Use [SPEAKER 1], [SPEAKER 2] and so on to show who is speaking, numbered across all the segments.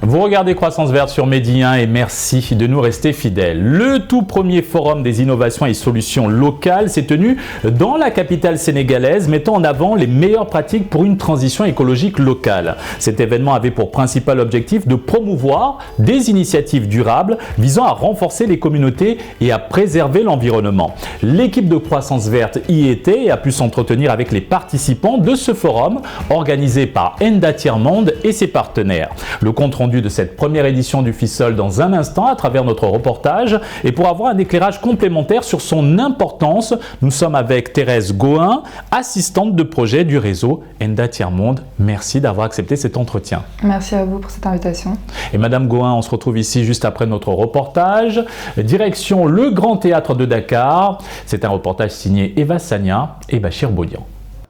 [SPEAKER 1] Vous regardez Croissance Verte sur Medi 1 et merci de nous rester fidèles. Le tout premier forum des innovations et solutions locales s'est tenu dans la capitale sénégalaise, mettant en avant les meilleures pratiques pour une transition écologique locale. Cet événement avait pour principal objectif de promouvoir des initiatives durables visant à renforcer les communautés et à préserver l'environnement. L'équipe de Croissance Verte y était et a pu s'entretenir avec les participants de ce forum organisé par Enda Tiers-Monde et ses partenaires. Le compte rendu de cette première édition du FISOL dans un instant à travers notre reportage. Et pour avoir un éclairage complémentaire sur son importance, nous sommes avec Thérèse Gohin, assistante de projet du réseau Enda Tiers-Monde. Merci d'avoir accepté cet entretien.
[SPEAKER 2] Merci à vous pour cette invitation.
[SPEAKER 1] Et Madame Gohin, on se retrouve ici juste après notre reportage. Direction le Grand Théâtre de Dakar. C'est un reportage signé Eva Sagna et Bachir Bodian.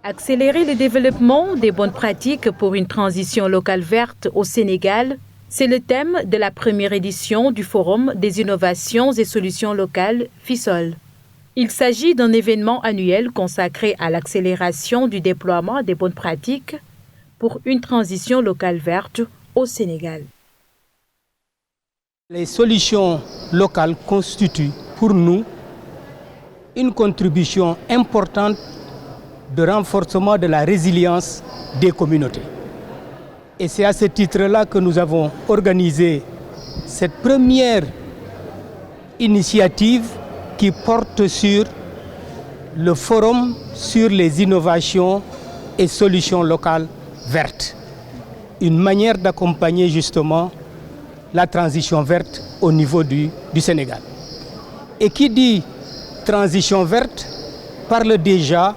[SPEAKER 3] Accélérer le développement des bonnes pratiques pour une transition locale verte au Sénégal, c'est le thème de la première édition du Forum des innovations et solutions locales FISOL. Il s'agit d'un événement annuel consacré à l'accélération du déploiement des bonnes pratiques pour une transition locale verte au Sénégal.
[SPEAKER 4] Les solutions locales constituent pour nous une contribution importante de renforcement de la résilience des communautés. Et c'est à ce titre-là que nous avons organisé cette première initiative qui porte sur le forum sur les innovations et solutions locales vertes. Une manière d'accompagner justement la transition verte au niveau du Sénégal. Et qui dit transition verte parle déjà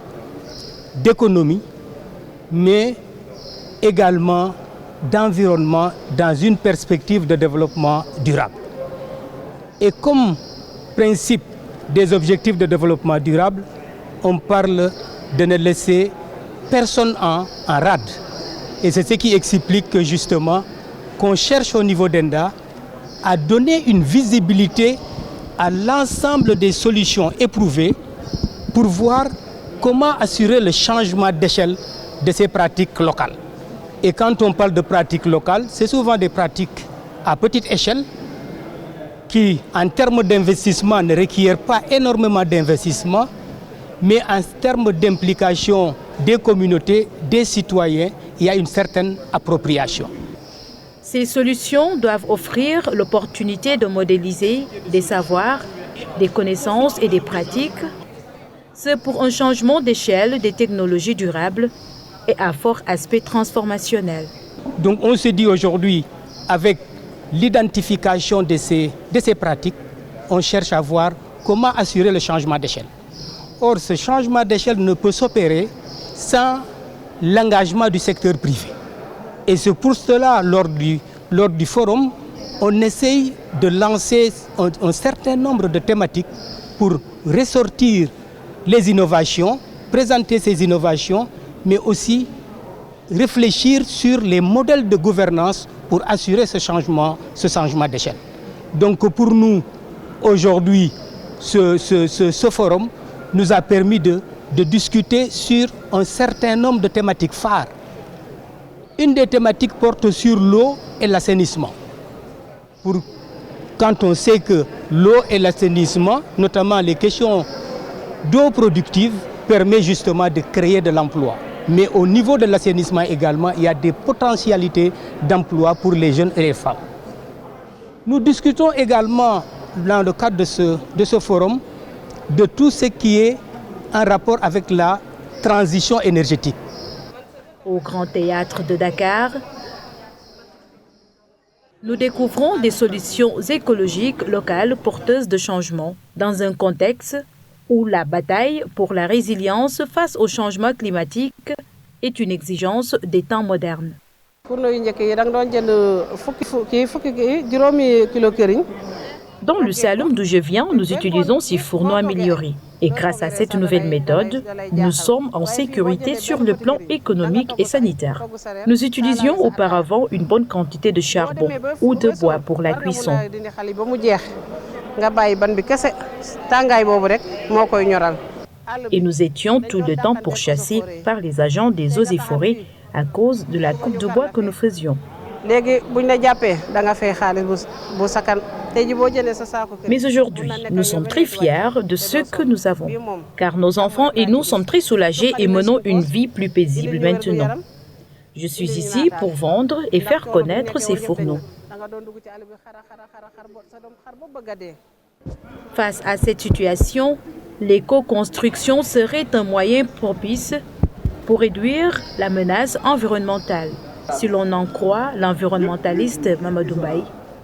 [SPEAKER 4] d'économie, mais également d'environnement dans une perspective de développement durable. Et comme principe des objectifs de développement durable, on parle de ne laisser personne en rade. Et c'est ce qui explique que justement qu'on cherche au niveau d'Enda à donner une visibilité à l'ensemble des solutions éprouvées pour voir comment assurer le changement d'échelle de ces pratiques locales. Et quand on parle de pratiques locales, c'est souvent des pratiques à petite échelle qui, en termes d'investissement, ne requièrent pas énormément d'investissement, mais en termes d'implication des communautés, des citoyens, il y a une certaine appropriation.
[SPEAKER 3] Ces solutions doivent offrir l'opportunité de modéliser des savoirs, des connaissances et des pratiques. C'est pour un changement d'échelle des technologies durables et à fort aspect transformationnel.
[SPEAKER 4] Donc on se dit aujourd'hui, avec l'identification de ces pratiques, on cherche à voir comment assurer le changement d'échelle. Or, ce changement d'échelle ne peut s'opérer sans l'engagement du secteur privé. Et c'est pour cela, lors du forum, on essaye de lancer un certain nombre de thématiques pour ressortir les innovations, présenter ces innovations, mais aussi réfléchir sur les modèles de gouvernance pour assurer ce changement d'échelle. Donc pour nous, aujourd'hui, ce forum nous a permis de discuter sur un certain nombre de thématiques phares. Une des thématiques porte sur l'eau et l'assainissement. Quand on sait que l'eau et l'assainissement, notamment les questions d'eau productive, permet justement de créer de l'emploi. Mais au niveau de l'assainissement également, il y a des potentialités d'emploi pour les jeunes et les femmes. Nous discutons également, dans le cadre de ce forum, de tout ce qui est en rapport avec la transition énergétique.
[SPEAKER 3] Au Grand Théâtre de Dakar, nous découvrons des solutions écologiques locales porteuses de changement dans un contexte où la bataille pour la résilience face au changement climatique est une exigence des temps modernes. Dans le Saloum d'où je viens, nous utilisons ces fourneaux améliorés. Et grâce à cette nouvelle méthode, nous sommes en sécurité sur le plan économique et sanitaire. Nous utilisions auparavant une bonne quantité de charbon ou de bois pour la cuisson. Et nous étions tout le temps pourchassés par les agents des eaux et forêts à cause de la coupe de bois que nous faisions. Mais aujourd'hui, nous sommes très fiers de ce que nous avons, car nos enfants et nous sommes très soulagés et menons une vie plus paisible maintenant. Je suis ici pour vendre et faire connaître ces fourneaux. Face à cette situation, l'éco-construction serait un moyen propice pour réduire la menace environnementale. Si l'on en croit l'environnementaliste Mamadou Mbaye,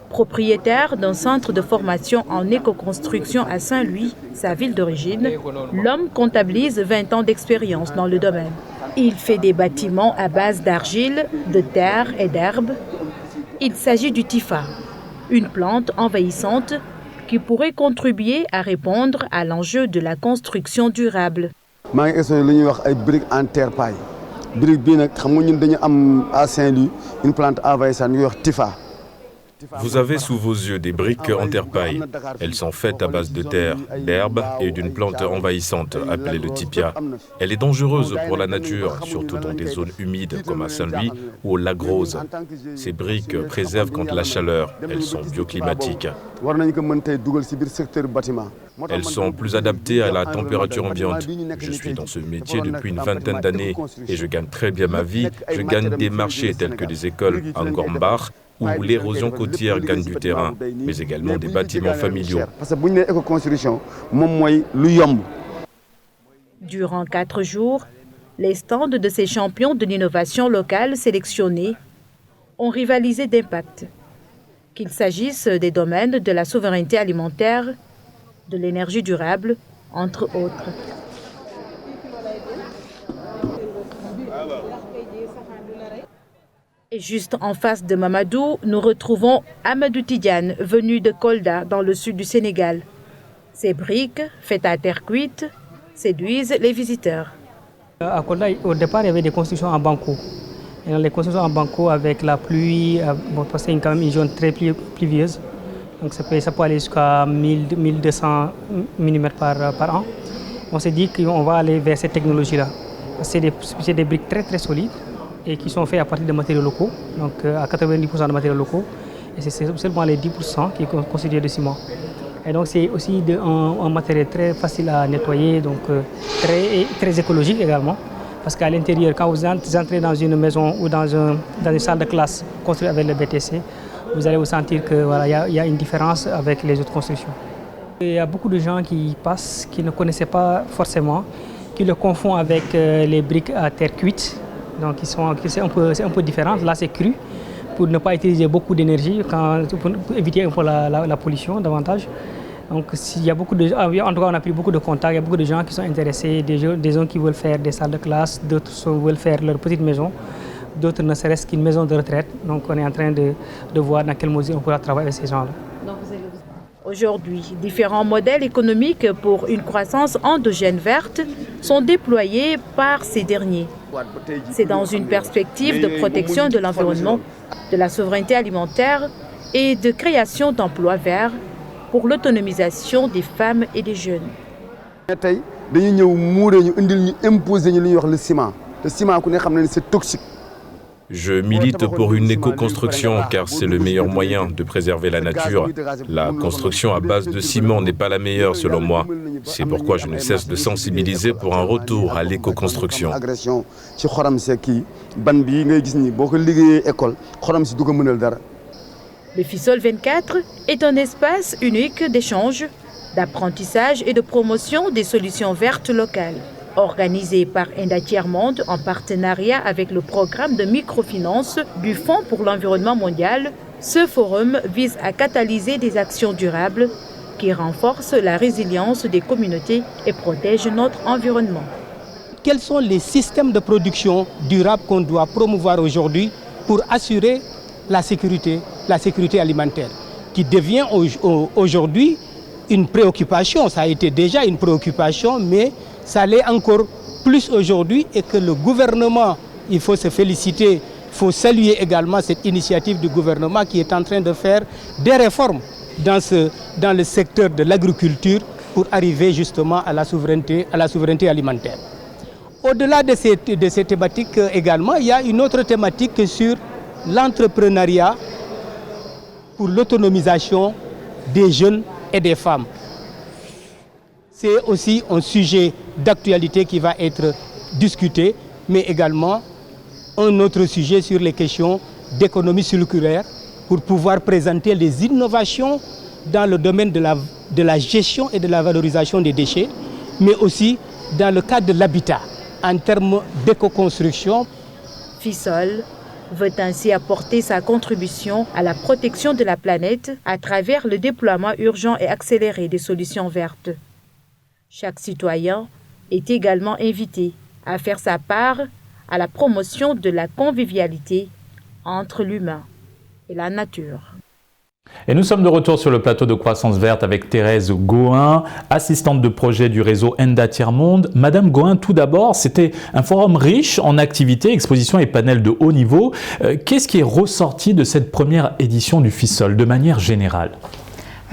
[SPEAKER 3] propriétaire d'un centre de formation en éco-construction à Saint-Louis, sa ville d'origine, l'homme comptabilise 20 ans d'expérience dans le domaine. Il fait des bâtiments à base d'argile, de terre et d'herbe. Il s'agit du Tifa, une plante envahissante qui pourrait contribuer à répondre à l'enjeu de la construction durable.
[SPEAKER 5] Je vais essayer de briques en terre paille. Briques, à Saint-Louis, une plante envahissante, Tifa.
[SPEAKER 6] Vous avez sous vos yeux des briques en terre-paille. Elles sont faites à base de terre, d'herbe et d'une plante envahissante appelée le tipia. Elle est dangereuse pour la nature, surtout dans des zones humides comme à Saint-Louis ou au lac Rose. Ces briques préservent contre la chaleur. Elles sont bioclimatiques. Elles sont plus adaptées à la température ambiante. Je suis dans ce métier depuis une vingtaine d'années et je gagne très bien ma vie. Je gagne des marchés tels que des écoles à Ngormbach, où l'érosion côtière gagne du terrain, mais également des bâtiments familiaux.
[SPEAKER 3] Durant 4 jours, les stands de ces champions de l'innovation locale sélectionnés ont rivalisé d'impact, qu'il s'agisse des domaines de la souveraineté alimentaire, de l'énergie durable, entre autres. Et juste en face de Mamadou, nous retrouvons Amadou Tidiane, venu de Kolda, dans le sud du Sénégal. Ces briques, faites à terre cuite, séduisent les visiteurs.
[SPEAKER 4] À Kolda, au départ, il y avait des constructions en banco. Et les constructions en banco avec la pluie, parce que c'est quand même une zone très pluvieuse. Donc ça peut aller jusqu'à 1200 mm par an. On s'est dit qu'on va aller vers cette technologie-là. C'est des briques très très solides et qui sont faits à partir de matériaux locaux, donc à 90% de matériaux locaux, et c'est seulement les 10% qui sont constitués de ciment. Et donc c'est aussi un matériel très facile à nettoyer, donc très écologique également, parce qu'à l'intérieur, quand vous entrez dans une maison ou dans une salle de classe construite avec le BTC, vous allez vous sentir qu'il y a une différence avec les autres constructions. Il y a beaucoup de gens qui passent, qui ne connaissaient pas forcément, qui le confondent avec les briques à terre cuite. Donc c'est un peu différent. Là c'est cru pour ne pas utiliser beaucoup d'énergie, pour éviter un peu la pollution davantage. Donc il y a beaucoup de, en tout cas on a pris beaucoup de contacts, il y a beaucoup de gens qui sont intéressés, des gens qui veulent faire des salles de classe, d'autres veulent faire leur petite maison, d'autres ne serait-ce qu'une maison de retraite. Donc on est en train de voir dans quelle mesure on pourra travailler avec ces gens-là.
[SPEAKER 3] Aujourd'hui, différents modèles économiques pour une croissance endogène verte sont déployés par ces derniers. C'est dans une perspective de protection de l'environnement, de la souveraineté alimentaire et de création d'emplois verts pour l'autonomisation des femmes et des jeunes.
[SPEAKER 6] Je milite pour une éco-construction car c'est le meilleur moyen de préserver la nature. La construction à base de ciment n'est pas la meilleure selon moi. C'est pourquoi je ne cesse de sensibiliser pour un retour à l'éco-construction.
[SPEAKER 3] Le FISOL 24 est un espace unique d'échange, d'apprentissage et de promotion des solutions vertes locales. Organisé par Enda Tiers-Monde en partenariat avec le programme de microfinance du Fonds pour l'environnement mondial, ce forum vise à catalyser des actions durables qui renforcent la résilience des communautés et protègent notre environnement.
[SPEAKER 4] Quels sont les systèmes de production durable qu'on doit promouvoir aujourd'hui pour assurer la sécurité alimentaire, qui devient aujourd'hui une préoccupation. Ça a été déjà une préoccupation, mais ça l'est encore plus aujourd'hui, et que le gouvernement, il faut se féliciter, il faut saluer également cette initiative du gouvernement qui est en train de faire des réformes dans le secteur de l'agriculture pour arriver justement à la souveraineté alimentaire. Au-delà de ces thématiques également, il y a une autre thématique sur l'entrepreneuriat pour l'autonomisation des jeunes et des femmes. C'est aussi un sujet d'actualité qui va être discuté, mais également un autre sujet sur les questions d'économie circulaire pour pouvoir présenter les innovations dans le domaine de la gestion et de la valorisation des déchets, mais aussi dans le cadre de l'habitat, en termes d'éco-construction.
[SPEAKER 3] FISOL veut ainsi apporter sa contribution à la protection de la planète à travers le déploiement urgent et accéléré des solutions vertes. Chaque citoyen est également invité à faire sa part à la promotion de la convivialité entre l'humain et la nature.
[SPEAKER 1] Et nous sommes de retour sur le plateau de Croissance Verte avec Thérèse Gohin, assistante de projet du réseau ENDA Tiers-Monde. Madame Gohin, tout d'abord, c'était un forum riche en activités, expositions et panels de haut niveau. Qu'est-ce qui est ressorti de cette première édition du FISOL de manière générale ?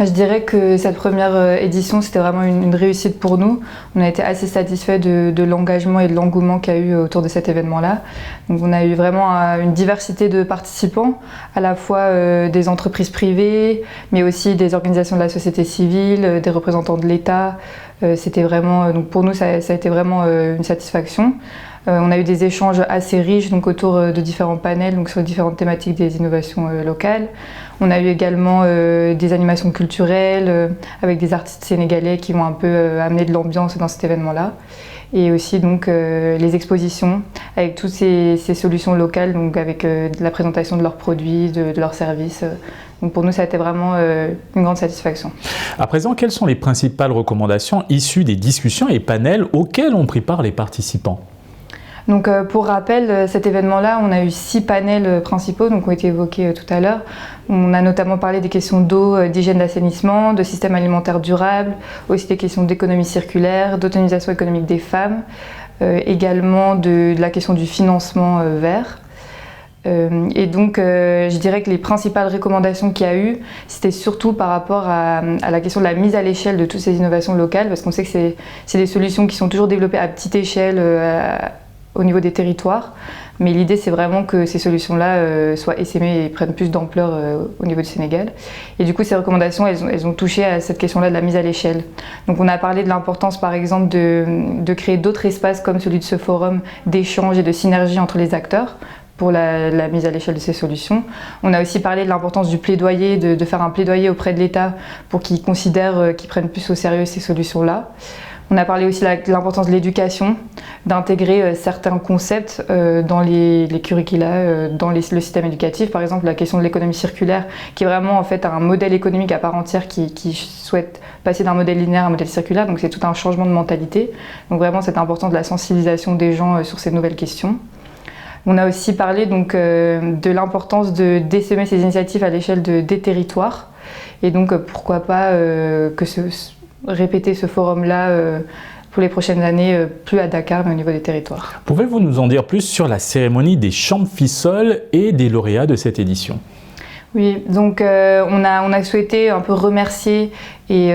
[SPEAKER 2] Je dirais que cette première édition, c'était vraiment une réussite pour nous. On a été assez satisfaits de l'engagement et de l'engouement qu'il y a eu autour de cet événement-là. Donc on a eu vraiment une diversité de participants, à la fois des entreprises privées, mais aussi des organisations de la société civile, des représentants de l'État. C'était vraiment, donc pour nous, ça a été vraiment une satisfaction. On a eu des échanges assez riches donc autour de différents panels donc sur différentes thématiques des innovations locales. On a eu également des animations culturelles avec des artistes sénégalais qui vont un peu amener de l'ambiance dans cet événement-là. Et aussi donc les expositions avec toutes ces solutions locales, donc avec la présentation de leurs produits, de leurs services. Donc pour nous, ça a été vraiment une grande satisfaction.
[SPEAKER 1] À présent, quelles sont les principales recommandations issues des discussions et panels auxquels ont pris part les participants ?
[SPEAKER 2] Donc pour rappel, cet événement-là, on a eu 6 panels principaux donc, qui ont été évoqués tout à l'heure. On a notamment parlé des questions d'eau, d'hygiène d'assainissement, de système alimentaire durable, aussi des questions d'économie circulaire, d'autonomisation économique des femmes, également de la question du financement vert. Et donc je dirais que les principales recommandations qu'il y a eu, c'était surtout par rapport à la question de la mise à l'échelle de toutes ces innovations locales, parce qu'on sait que c'est des solutions qui sont toujours développées à petite échelle, au niveau des territoires, mais l'idée c'est vraiment que ces solutions-là soient essaimées et prennent plus d'ampleur au niveau du Sénégal. Et du coup ces recommandations elles ont touché à cette question-là de la mise à l'échelle. Donc on a parlé de l'importance par exemple de créer d'autres espaces comme celui de ce forum d'échange et de synergie entre les acteurs pour la mise à l'échelle de ces solutions. On a aussi parlé de l'importance du plaidoyer, de faire un plaidoyer auprès de l'État pour qu'ils considèrent, qu'ils prennent plus au sérieux ces solutions-là. On a parlé aussi de l'importance de l'éducation, d'intégrer certains concepts dans les curricula, dans le système éducatif. Par exemple, la question de l'économie circulaire, qui est vraiment en fait un modèle économique à part entière qui souhaite passer d'un modèle linéaire à un modèle circulaire. Donc c'est tout un changement de mentalité. Donc vraiment, c'est important de la sensibilisation des gens sur ces nouvelles questions. On a aussi parlé donc, de l'importance de d'essaimer ces initiatives à l'échelle des territoires. Et donc pourquoi pas répéter ce forum-là pour les prochaines années, plus à Dakar, mais au niveau des territoires.
[SPEAKER 1] Pouvez-vous nous en dire plus sur la cérémonie des chambres FISOL et des lauréats de cette édition ?
[SPEAKER 2] Oui, donc on a souhaité un peu remercier et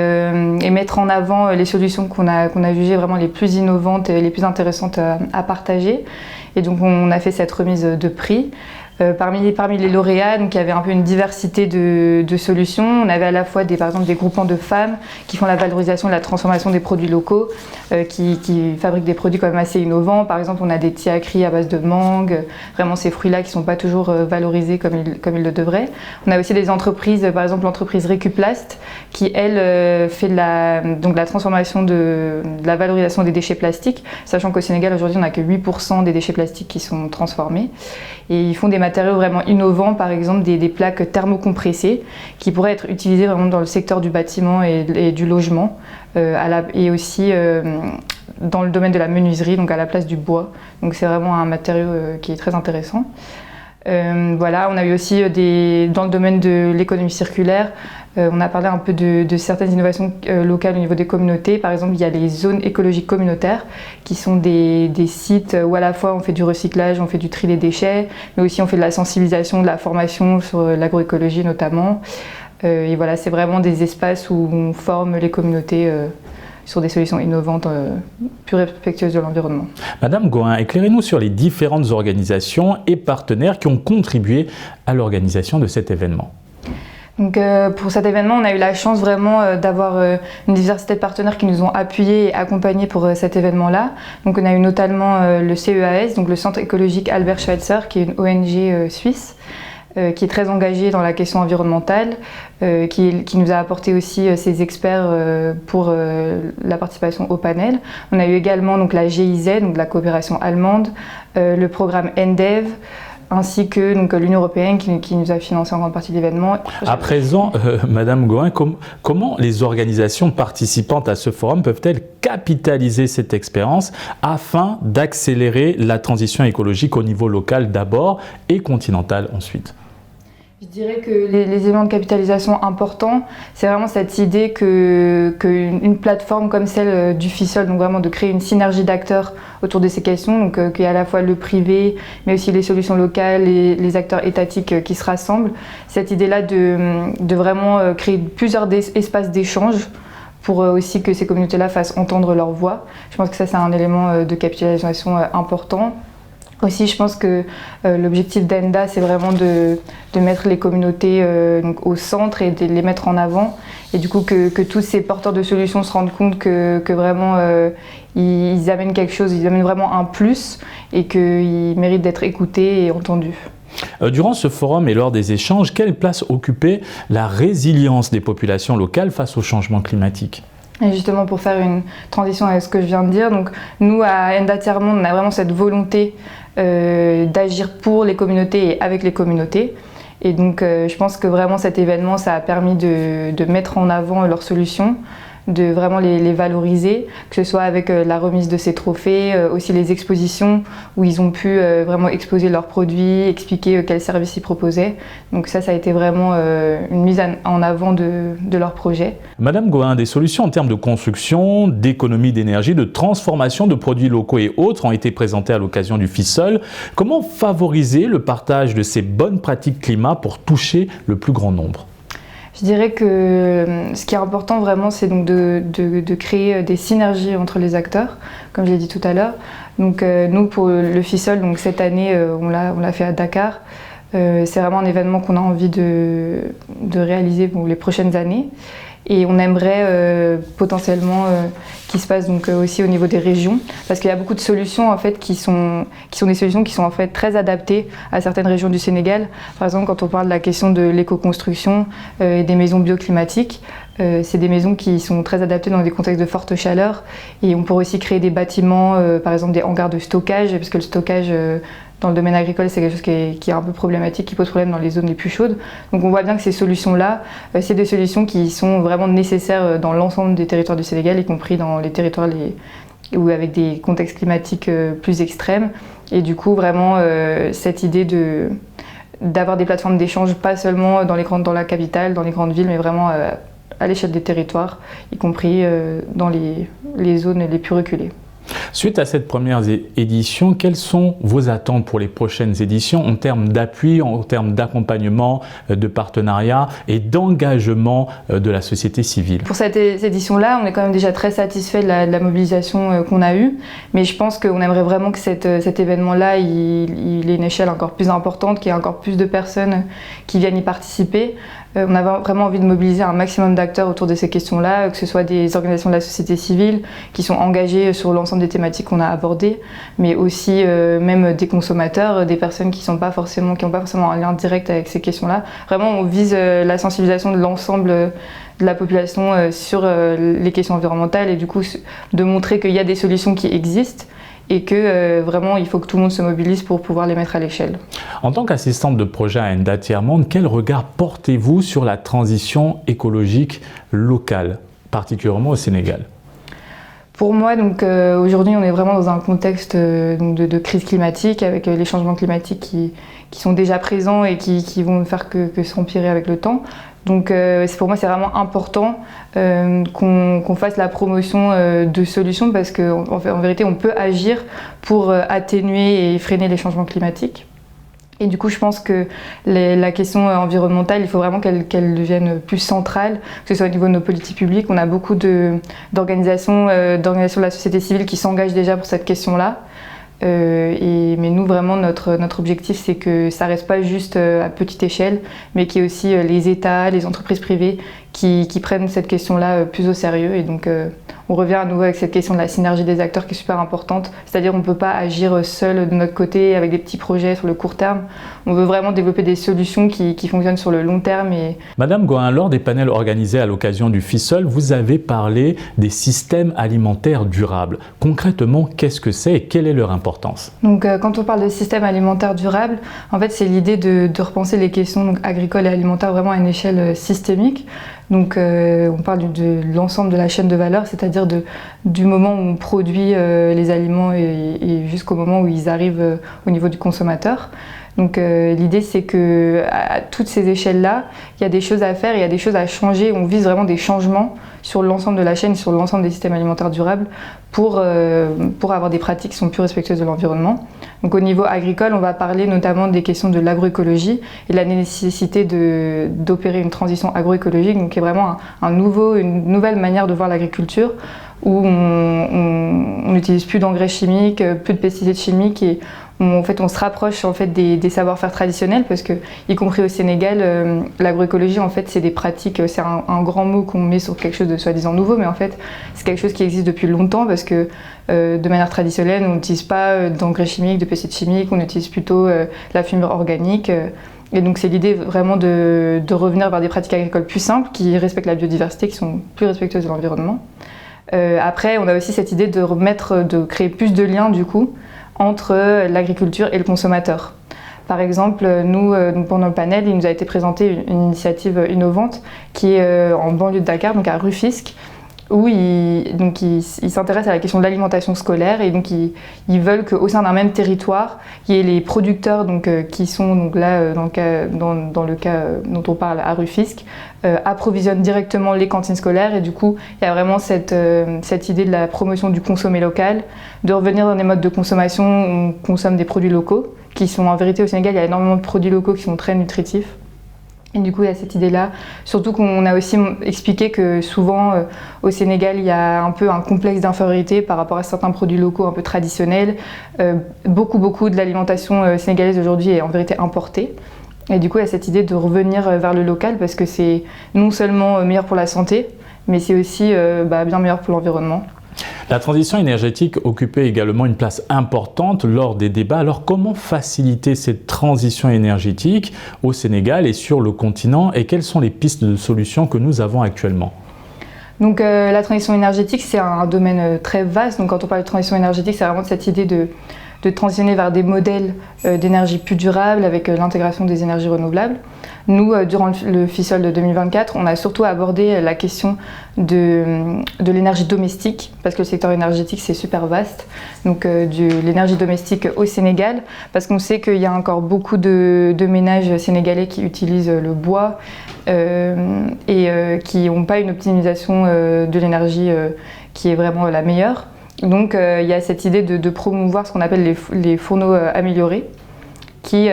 [SPEAKER 2] mettre en avant les solutions qu'on a jugées vraiment les plus innovantes et les plus intéressantes à partager. Et donc on a fait cette remise de prix. Parmi les lauréats, donc il y avait un peu une diversité de solutions. On avait à la fois par exemple des groupements de femmes qui font la valorisation et la transformation des produits locaux, qui fabriquent des produits quand même assez innovants. Par exemple, on a des tiakris à base de mangue, vraiment ces fruits-là qui ne sont pas toujours valorisés comme ils le devraient. On a aussi des entreprises, par exemple l'entreprise Récuplast, qui elle fait de la transformation de la valorisation des déchets plastiques, sachant qu'au Sénégal aujourd'hui on n'a que 8% des déchets plastiques qui sont transformés. Et ils font des matériaux vraiment innovants, par exemple des plaques thermocompressées qui pourraient être utilisées vraiment dans le secteur du bâtiment et du logement et aussi dans le domaine de la menuiserie, donc à la place du bois. Donc c'est vraiment un matériau qui est très intéressant. Voilà, on a eu aussi dans le domaine de l'économie circulaire, on a parlé un peu de certaines innovations locales au niveau des communautés. Par exemple, il y a les zones écologiques communautaires qui sont des sites où à la fois on fait du recyclage, on fait du tri des déchets, mais aussi on fait de la sensibilisation, de la formation sur l'agroécologie notamment. Et voilà, c'est vraiment des espaces où on forme les communautés sur des solutions innovantes, plus respectueuses de l'environnement.
[SPEAKER 1] Madame Goin, éclairez-nous sur les différentes organisations et partenaires qui ont contribué à l'organisation de cet événement.
[SPEAKER 2] Donc, pour cet événement, on a eu la chance vraiment d'avoir une diversité de partenaires qui nous ont appuyés et accompagnés pour cet événement-là. Donc, on a eu notamment le CEAS, donc le Centre écologique Albert Schweitzer, qui est une ONG suisse, qui est très engagée dans la question environnementale, qui nous a apporté aussi ses experts pour la participation au panel. On a eu également donc, la GIZ, donc la coopération allemande, le programme NDEV, ainsi que donc, l'Union européenne qui nous a financé en grande partie l'événement.
[SPEAKER 1] À présent, Madame Goin, comment les organisations participantes à ce forum peuvent-elles capitaliser cette expérience afin d'accélérer la transition écologique au niveau local d'abord et continental ensuite?
[SPEAKER 2] Je dirais que les éléments de capitalisation importants, c'est vraiment cette idée qu'une plateforme comme celle du FISOL, donc vraiment de créer une synergie d'acteurs autour de ces questions, donc qu'il y a à la fois le privé, mais aussi les solutions locales et les acteurs étatiques qui se rassemblent. Cette idée-là de vraiment créer plusieurs espaces d'échange pour aussi que ces communautés-là fassent entendre leur voix. Je pense que ça, c'est un élément de capitalisation important. Aussi, je pense que l'objectif d'ENDA, c'est vraiment de mettre les communautés donc au centre et de les mettre en avant. Et du coup, que tous ces porteurs de solutions se rendent compte que vraiment, ils amènent quelque chose, ils amènent vraiment un plus et qu'ils méritent d'être écoutés et entendus.
[SPEAKER 1] Durant ce forum et lors des échanges, quelle place occupait la résilience des populations locales face au changement climatique ?
[SPEAKER 2] Et justement, pour faire une transition avec ce que je viens de dire, donc nous à ENDA Tiers-Monde, on a vraiment cette volonté d'agir pour les communautés et avec les communautés. Et donc je pense que vraiment cet événement, ça a permis de mettre en avant leurs solutions, de vraiment les valoriser, que ce soit avec la remise de ces trophées, aussi les expositions où ils ont pu vraiment exposer leurs produits, expliquer quels services ils proposaient. Donc ça a été vraiment une mise en avant de leur projet.
[SPEAKER 1] Madame Goin, des solutions en termes de construction, d'économie d'énergie, de transformation de produits locaux et autres ont été présentées à l'occasion du FISOL. Comment favoriser le partage de ces bonnes pratiques climat pour toucher le plus grand nombre ?
[SPEAKER 2] Je dirais que ce qui est important vraiment, c'est donc de créer des synergies entre les acteurs, comme je l'ai dit tout à l'heure. Donc nous, pour le FISOL, donc cette année, on l'a fait à Dakar. C'est vraiment un événement qu'on a envie de réaliser pour les prochaines années. Et on aimerait potentiellement qu'il se passe donc aussi au niveau des régions, parce qu'il y a beaucoup de solutions en fait qui sont des solutions qui sont en fait très adaptées à certaines régions du Sénégal. Par exemple, quand on parle de la question de l'éco-construction et des maisons bioclimatiques, c'est des maisons qui sont très adaptées dans des contextes de forte chaleur, et on pourrait aussi créer des bâtiments, par exemple des hangars de stockage, parce que le stockage dans le domaine agricole, c'est quelque chose qui est un peu problématique, qui pose problème dans les zones les plus chaudes. Donc on voit bien que ces solutions-là, c'est des solutions qui sont vraiment nécessaires dans l'ensemble des territoires du Sénégal, y compris dans les territoires ou avec des contextes climatiques plus extrêmes. Et du coup, vraiment, cette idée d'avoir des plateformes d'échange, pas seulement dans la capitale, dans les grandes villes, mais vraiment à l'échelle des territoires, y compris dans les zones les plus reculées.
[SPEAKER 1] Suite à cette première édition, quelles sont vos attentes pour les prochaines éditions en termes d'appui, en termes d'accompagnement, de partenariat et d'engagement de la société civile? Pour
[SPEAKER 2] cette édition-là, on est quand même déjà très satisfait de la mobilisation qu'on a eue, mais je pense qu'on aimerait vraiment que cet événement-là, il ait une échelle encore plus importante, qu'il y ait encore plus de personnes qui viennent y participer. On a vraiment envie de mobiliser un maximum d'acteurs autour de ces questions-là, que ce soit des organisations de la société civile qui sont engagées sur l'ensemble des thématiques qu'on a abordées, mais aussi même des consommateurs, des personnes qui n'ont pas forcément un lien direct avec ces questions-là. Vraiment, on vise la sensibilisation de l'ensemble de la population sur les questions environnementales et du coup de montrer qu'il y a des solutions qui existent et que vraiment il faut que tout le monde se mobilise pour pouvoir les mettre à l'échelle.
[SPEAKER 1] En tant qu'assistante de projet à ENDA Tiers-Monde, quel regard portez-vous sur la transition écologique locale, particulièrement au Sénégal?
[SPEAKER 2] Pour moi, donc aujourd'hui, on est vraiment dans un contexte de crise climatique avec les changements climatiques qui sont déjà présents et qui vont faire que s'empirer avec le temps. Donc pour moi, c'est vraiment important qu'on fasse la promotion de solutions parce qu'en vérité, on peut agir pour atténuer et freiner les changements climatiques. Et du coup, je pense que la question environnementale, il faut vraiment qu'elle devienne plus centrale, que ce soit au niveau de nos politiques publiques. On a beaucoup d'organisations de la société civile qui s'engagent déjà pour cette question-là. Mais nous, vraiment, notre objectif, c'est que ça ne reste pas juste à petite échelle, mais qu'il y ait aussi les États, les entreprises privées qui prennent cette question-là plus au sérieux. Et donc, on revient à nouveau avec cette question de la synergie des acteurs qui est super importante. C'est-à-dire qu'on ne peut pas agir seul de notre côté avec des petits projets sur le court terme. On veut vraiment développer des solutions qui fonctionnent sur le long terme.
[SPEAKER 1] Madame Goin, lors des panels organisés à l'occasion du FISOL, vous avez parlé des systèmes alimentaires durables. Concrètement, qu'est-ce que c'est et quelle est leur importance?
[SPEAKER 2] Donc, quand on parle de système alimentaire durable, en fait, c'est l'idée de repenser les questions agricoles et alimentaires vraiment à une échelle systémique. Donc on parle de l'ensemble de la chaîne de valeur, c'est-à-dire du moment où on produit les aliments et jusqu'au moment où ils arrivent au niveau du consommateur. Donc l'idée c'est que à toutes ces échelles-là, il y a des choses à faire, il y a des choses à changer. On vise vraiment des changements sur l'ensemble de la chaîne, sur l'ensemble des systèmes alimentaires durables pour avoir des pratiques qui sont plus respectueuses de l'environnement. Donc au niveau agricole, on va parler notamment des questions de l'agroécologie et de la nécessité d'opérer une transition agroécologique, donc qui est vraiment une nouvelle manière de voir l'agriculture où on n'utilise plus d'engrais chimiques, plus de pesticides chimiques et on se rapproche en fait des savoir-faire traditionnels parce que, y compris au Sénégal, l'agroécologie en fait c'est des pratiques, c'est un grand mot qu'on met sur quelque chose de soi-disant nouveau, mais en fait c'est quelque chose qui existe depuis longtemps parce que de manière traditionnelle on n'utilise pas d'engrais chimiques, de pesticides chimiques, on utilise plutôt la fumure organique. Et donc c'est l'idée vraiment de revenir vers des pratiques agricoles plus simples qui respectent la biodiversité, qui sont plus respectueuses de l'environnement. Après on a aussi cette idée de créer plus de liens du coup entre l'agriculture et le consommateur. Par exemple, nous, pendant le panel, il nous a été présenté une initiative innovante qui est en banlieue de Dakar, donc à Rufisque, où ils s'intéressent à la question de l'alimentation scolaire et donc ils veulent qu'au sein d'un même territoire, il y ait les producteurs qui sont donc là dans le cas dont on parle à Rufisque, approvisionnent directement les cantines scolaires et du coup il y a vraiment cette idée de la promotion du consommer local, de revenir dans des modes de consommation où on consomme des produits locaux qui sont en vérité au Sénégal, il y a énormément de produits locaux qui sont très nutritifs. Et du coup, il y a cette idée-là. Surtout qu'on a aussi expliqué que souvent, au Sénégal, il y a un peu un complexe d'infériorité par rapport à certains produits locaux un peu traditionnels. Beaucoup de l'alimentation sénégalaise aujourd'hui est en vérité importée. Et du coup, il y a cette idée de revenir vers le local parce que c'est non seulement meilleur pour la santé, mais c'est aussi bien meilleur pour l'environnement.
[SPEAKER 1] La transition énergétique occupait également une place importante lors des débats. Alors comment faciliter cette transition énergétique au Sénégal et sur le continent et quelles sont les pistes de solutions que nous avons actuellement?
[SPEAKER 2] Donc la transition énergétique c'est un domaine très vaste. Donc quand on parle de transition énergétique c'est vraiment cette idée de transitionner vers des modèles d'énergie plus durables avec l'intégration des énergies renouvelables. Nous, durant le FISOL de 2024, on a surtout abordé la question de l'énergie domestique, parce que le secteur énergétique, c'est super vaste. Donc de l'énergie domestique au Sénégal, parce qu'on sait qu'il y a encore beaucoup de ménages sénégalais qui utilisent le bois et qui n'ont pas une optimisation de l'énergie qui est vraiment la meilleure. Donc il y a cette idée de promouvoir ce qu'on appelle les fourneaux améliorés qui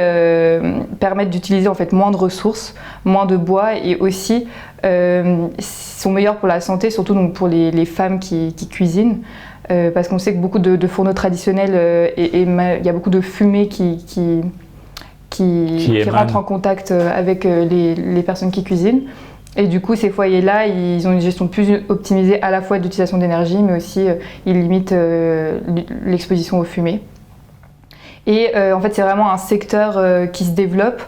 [SPEAKER 2] permettent d'utiliser en fait moins de ressources, moins de bois et aussi sont meilleurs pour la santé, surtout donc pour les femmes qui cuisinent. Parce qu'on sait que beaucoup de fourneaux traditionnels, il y a beaucoup de fumée qui rentrent en contact avec les personnes qui cuisinent. Et du coup, ces foyers-là, ils ont une gestion plus optimisée à la fois d'utilisation d'énergie, mais aussi ils limitent l'exposition aux fumées. Et en fait, c'est vraiment un secteur qui se développe,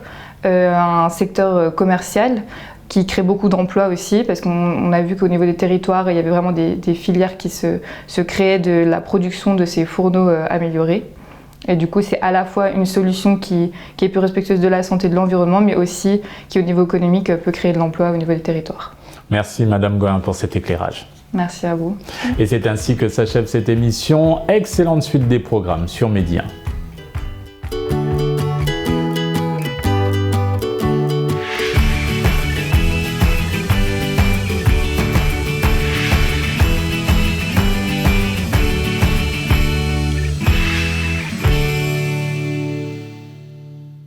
[SPEAKER 2] un secteur commercial qui crée beaucoup d'emplois aussi, parce qu'on a vu qu'au niveau des territoires, il y avait vraiment des filières qui se créaient de la production de ces fourneaux améliorés. Et du coup, c'est à la fois une solution qui est plus respectueuse de la santé et de l'environnement, mais aussi qui, au niveau économique, peut créer de l'emploi au niveau des territoires.
[SPEAKER 1] Merci Madame Goin pour cet éclairage.
[SPEAKER 2] Merci à vous.
[SPEAKER 1] Et c'est ainsi que s'achève cette émission. Excellente suite des programmes sur Média.